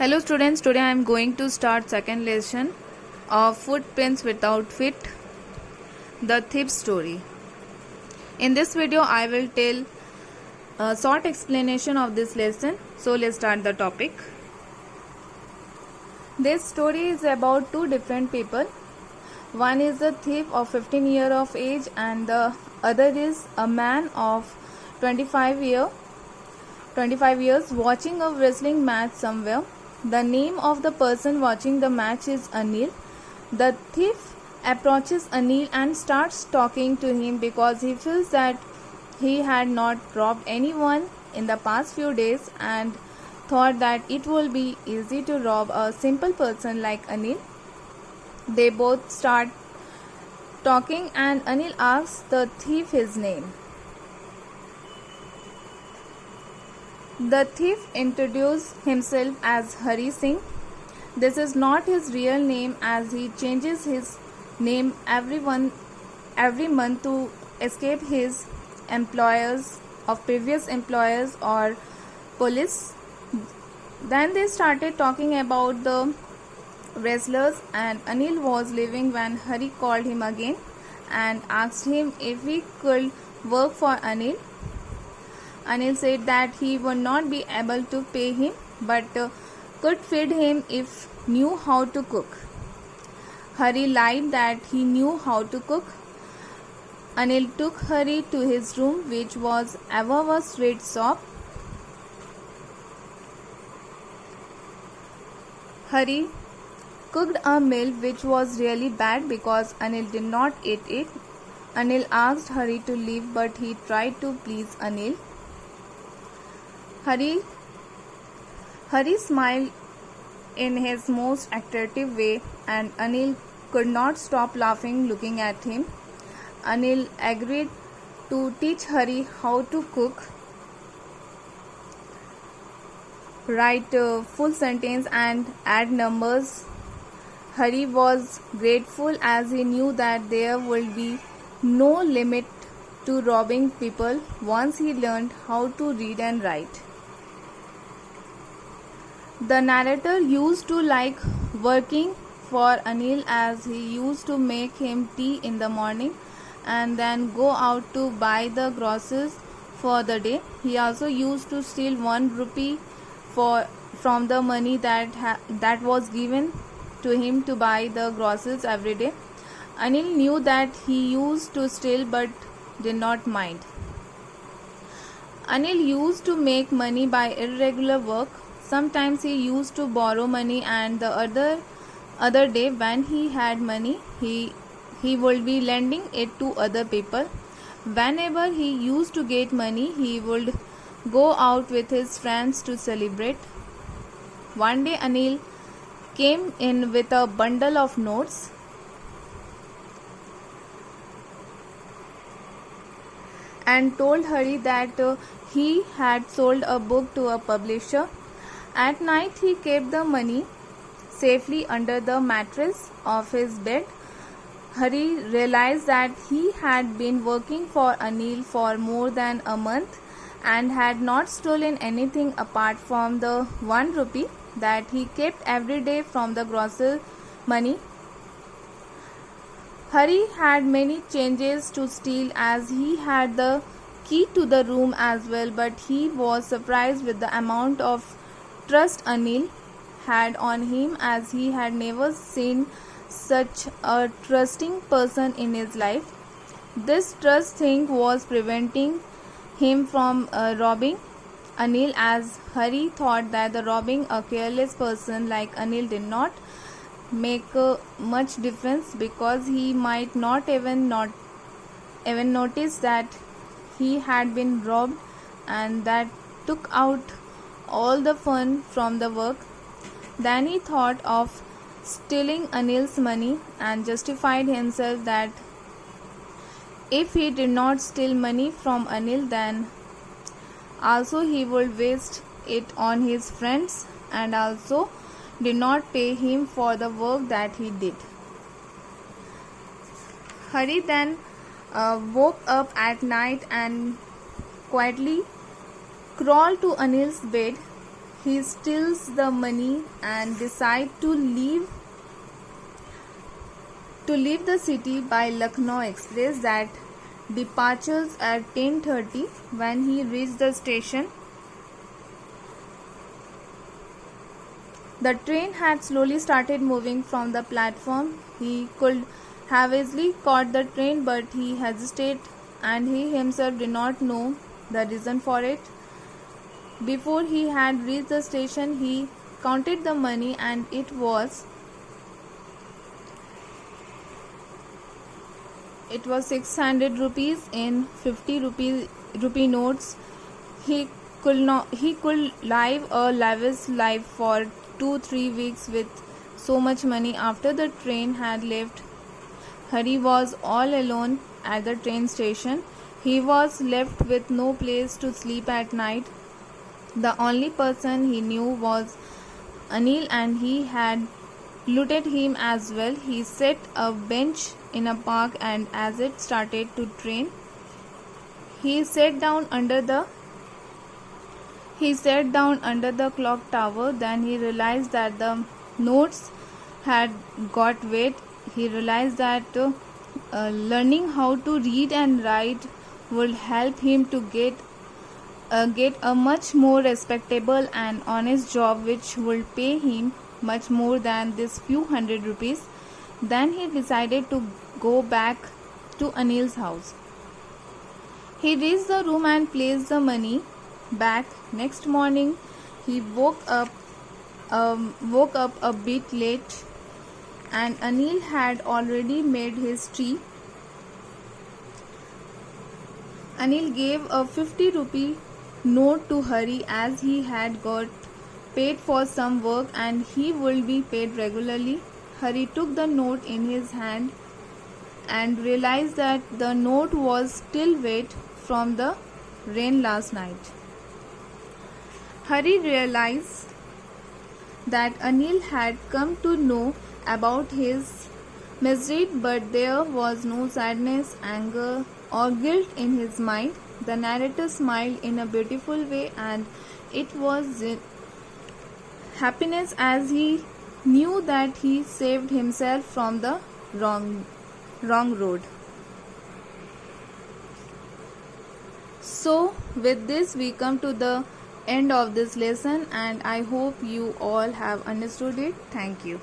Hello students, today I am going to start second lesson of Footprints Without Feet, the thief story. In this video I will tell a short explanation of this lesson. So let's start the topic. This story is about two different people. One is a thief of 15 years of age and the other is a man of 25 years watching a wrestling match somewhere. The name of the person watching the match is Anil. The thief approaches Anil and starts talking to him because he feels that he had not robbed anyone in the past few days and thought that it will be easy to rob a simple person like Anil. They both start talking and Anil asks the thief his name. The thief introduced himself as Hari Singh. This is not his real name as he changes his name every month to escape his previous employers or police. Then they started talking about the wrestlers and Anil was leaving when Hari called him again and asked him if he could work for Anil. Anil said that he would not be able to pay him but could feed him if knew how to cook. Hari lied that he knew how to cook. Anil took Hari to his room which was above a sweet shop. Hari cooked a meal which was really bad because Anil did not eat it. Anil asked Hari to leave but he tried to please Anil. Hari smiled in his most attractive way and Anil could not stop laughing looking at him. Anil agreed to teach Hari how to cook, write full sentence and add numbers. Hari was grateful as he knew that there would be no limit to robbing people once he learned how to read and write. The narrator used to like working for Anil as he used to make him tea in the morning and then go out to buy the groceries for the day. He also used to steal 1 rupee from the money that was given to him to buy the groceries every day. Anil knew that he used to steal but did not mind. Anil used to make money by irregular work. Sometimes he used to borrow money and the other day when he had money, he would be lending it to other people. Whenever he used to get money, he would go out with his friends to celebrate. One day Anil came in with a bundle of notes. And told Hari that he had sold a book to a publisher. At night he kept the money safely under the mattress of his bed. Hari realized that he had been working for Anil for more than a month and had not stolen anything apart from the 1 rupee that he kept every day from the grocery money. Hari had many changes to steal as he had the key to the room as well, but he was surprised with the amount of trust Anil had on him as he had never seen such a trusting person in his life. This trust thing was preventing him from robbing Anil as Hari thought that the robbing a careless person like Anil did not make much difference because he might not even notice that he had been robbed and that took out all the fun from the work. Then he thought of stealing Anil's money and justified himself that if he did not steal money from Anil then also he would waste it on his friends and also did not pay him for the work that he did. Hari then woke up at night and quietly crawled to Anil's bed. he steals the money and decides to leave the city by Lucknow Express that departures at 10:30. When he reached the station, the train had slowly started moving from the platform. He could have easily caught the train, but he hesitated, and he himself did not know the reason for it. Before he had reached the station, he counted the money, and it was 600 rupees in 50 rupee notes. He could live a lavish life for 2-3 weeks with so much money. After the train had left, Hari was all alone at the train station. He was left with no place to sleep at night. The only person he knew was Anil, and he had looted him as well. He set a bench in a park, and as it started to rain, he sat down under the clock tower. Then he realized that the notes had got wet. He realized that learning how to read and write would help him to get a much more respectable and honest job, which would pay him much more than this few hundred rupees. Then he decided to go back to Anil's house. He reached the room and placed the money back. Next morning, he woke up a bit late, and Anil had already made his tea. Anil gave a 50 rupee note to Hari, as he had got paid for some work and he would be paid regularly. Hari took the note in his hand and realized that the note was still wet from the rain last night. Hari realized that Anil had come to know about his misery, but there was no sadness, anger, or guilt in his mind. The narrator smiled in a beautiful way, and it was happiness, as he knew that he saved himself from the wrong road. So with this we come to the end of this lesson, and I hope you all have understood it. Thank you.